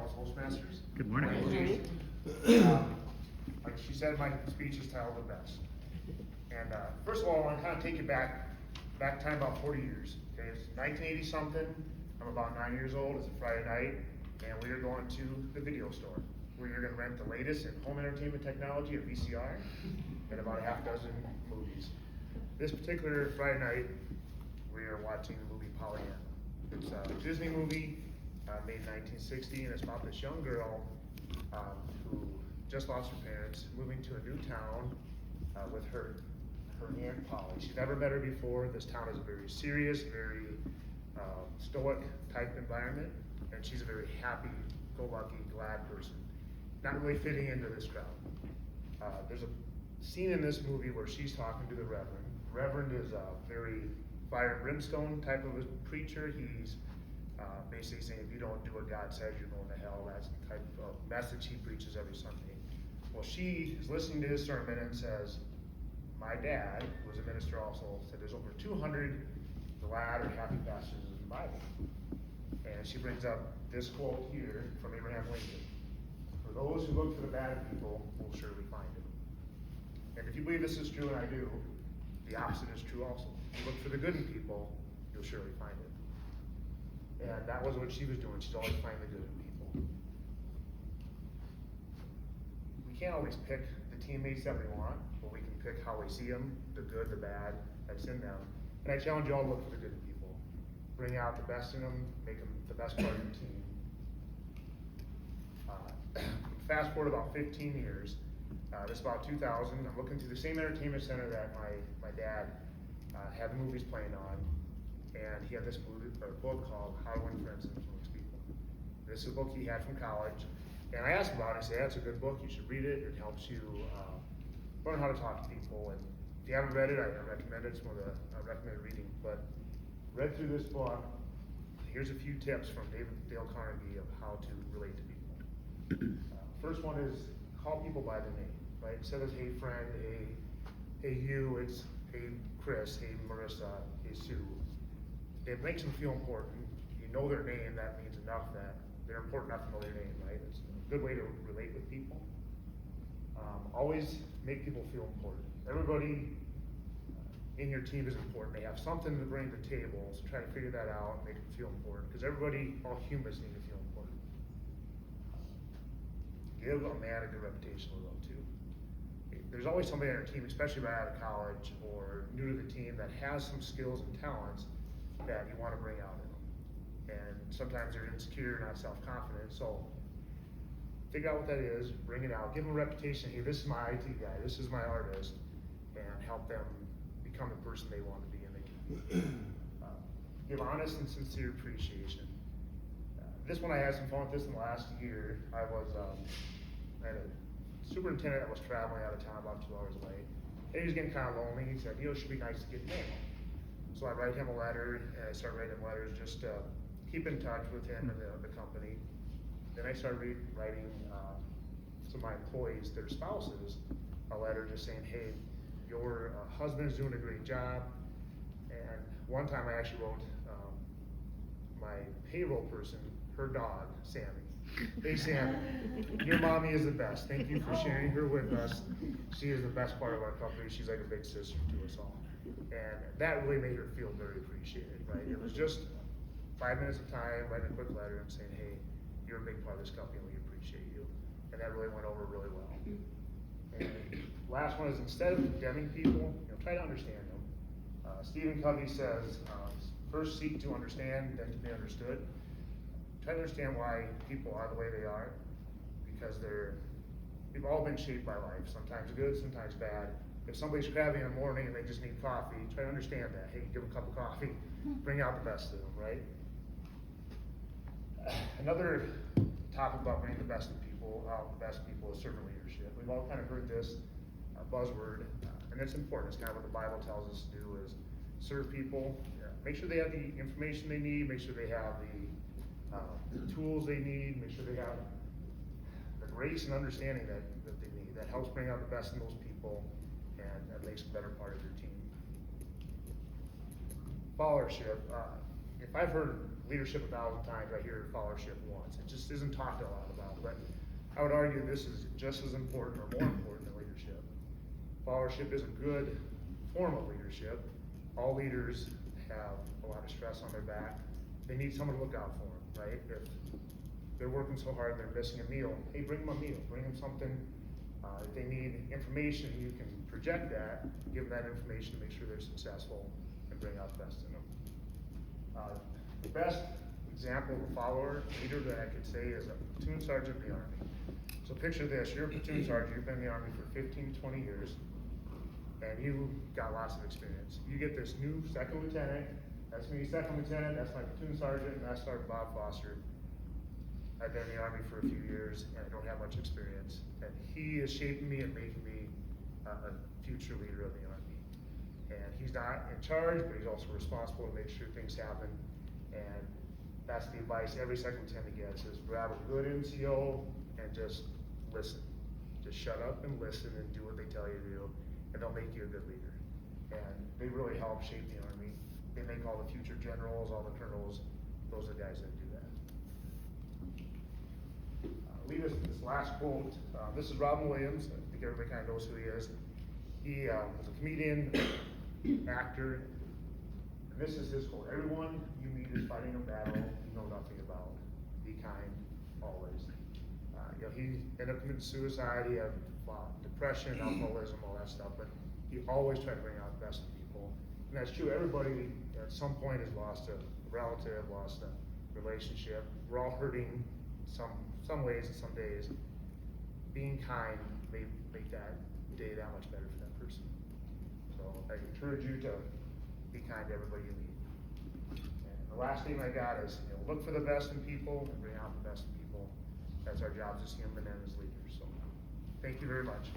Dallas Toastmasters. Good morning. Like she said, my speech is titled The Best. And first of all, I want to kind of take you back time about 40 years. Okay, it's 1980 something. I'm about 9 years old. It's a Friday night, and we are going to the video store where you're going to rent the latest in home entertainment technology, a VCR, and about a half dozen movies. This particular Friday night, we are watching the movie Pollyanna. It's a Disney movie made in 1960, and it's about this young girl who just lost her parents, moving to a new town with her Aunt Polly. She's never met her before. This town is a very serious, very stoic type environment, and she's a very happy-go-lucky, glad person, not really fitting into this crowd. There's a scene in this movie where she's talking to the Reverend. The Reverend is a very fire and brimstone type of a preacher. He's basically saying, if you don't do what God says, you're going to hell. That's the type of message he preaches every Sunday. Well, she is listening to his sermon and says, my dad, who was a minister also, said there's over 200 glad or happy passages in the Bible. And she brings up this quote here from Abraham Lincoln. For those who look for the bad people will surely find it. And if you believe this is true, and I do, the opposite is true also. If you look for the good in people, you'll surely find it. And that was what she was doing. She's always finding the good in people. We can't always pick the teammates that we want, but we can pick how we see them, the good, the bad that's in them. And I challenge you all to look for the good in people. Bring out the best in them, make them the best part of your team. Fast forward about 15 years. This is about 2000. I'm looking through the same entertainment center that my dad had the movies playing on, and he had this book called How to Win Friends and Influence People. This is a book he had from college, and I asked him about it. I said, that's a good book. You should read it. It helps you learn how to talk to people. And if you haven't read it, I recommend it. It's one of the recommended reading. But read through this book. Here's a few tips from Dale Carnegie of how to relate to people. First one is call people by their name, right? Instead of hey friend, hey you, it's hey Chris, hey Marissa, hey Sue. It makes them feel important. You know their name, that means enough that they're important enough to know their name, right? It's a good way to relate with people. Always make people feel important. Everybody in your team is important. They have something to bring to the table, so try to figure that out and make them feel important, because everybody, all humans need to feel important. Give a man a good reputation though too. There's always somebody on our team, especially right out of college or new to the team, that has some skills and talents that you want to bring out in them. And sometimes they're insecure, not self-confident, so figure out what that is, bring it out, give them a reputation. Hey, this is my IT guy, this is my artist, and help them become the person they want to be and they can be. Give honest and sincere appreciation. This one I had some fun with this in the last year. I had a superintendent that was traveling out of town about 2 hours away. And he was getting kind of lonely. He said, it should be nice to get mail. So I write him a letter, and I start writing letters just to keep in touch with him and the company. Then I started writing some of my employees, their spouses, a letter just saying, hey, your husband is doing a great job. And one time I actually wrote my payroll person, her dog, Sammy. Hey Sammy, your mommy is the best. Thank you for sharing her with us. She is the best part of our company. She's like a big sister to us all. And that really made her feel very appreciated, right? It was just 5 minutes of time, writing a quick letter and saying, hey, you're a big part of this company and we appreciate you. And that really went over really well. And last one is, instead of condemning people, try to understand them. Stephen Covey says, first seek to understand, then to be understood. Try to understand why people are the way they are, because we've all been shaped by life, sometimes good, sometimes bad. If somebody's crabby in the morning and they just need coffee, try to understand that. Hey, give them a cup of coffee, bring out the best of them, right? Another topic about bringing the best of people out, the best people, is servant leadership. We've all kind of heard this buzzword, and it's important. It's kind of what the Bible tells us to do, is serve people, make sure they have the information they need, make sure they have the tools they need, make sure they have the grace and understanding that they need. That helps bring out the best in those people, and that makes a better part of your team. Followership. if I've heard leadership 1,000 times, I hear followership once. It just isn't talked a lot about, but I would argue this is just as important or more important than leadership. Followership is a good form of leadership. All leaders have a lot of stress on their back. They need someone to look out for them, right? If they're working so hard and they're missing a meal, hey, bring them a meal, bring them something. If they need information, you can project that, give them that information to make sure they're successful and bring out the best in them. The best example of a follower, leader that I could say is a platoon sergeant in the Army. So picture this, you're a platoon sergeant, you've been in the Army for 15, 20 years, and you got lots of experience. You get this new second lieutenant, that's me, second lieutenant, that's my platoon sergeant, and that's Sergeant Bob Foster. I've been in the Army for a few years, and I don't have much experience. And he is shaping me and making me a future leader of the Army. And he's not in charge, but he's also responsible to make sure things happen. And that's the advice every second lieutenant gets, is grab a good NCO and just listen. Just shut up and listen and do what they tell you to do, and they'll make you a good leader. And they really help shape the Army. They make all the future generals, all the colonels, those are the guys that do that. Lead us to this last quote. This is Robin Williams. I think everybody kind of knows who he is. He was a comedian, actor, and this is his quote: "Everyone you meet is fighting a battle you know nothing about. Be kind, always." He ended up committing suicide. He had depression, alcoholism, all that stuff, but he always tried to bring out the best in people. And that's true. Everybody at some point has lost a relative, lost a relationship. We're all hurting some ways and some days. Being kind may make that day that much better for that person. So I encourage you to be kind to everybody you meet. And the last thing I got is, look for the best in people and bring out the best in people. That's our jobs as human and as leaders. So thank you very much.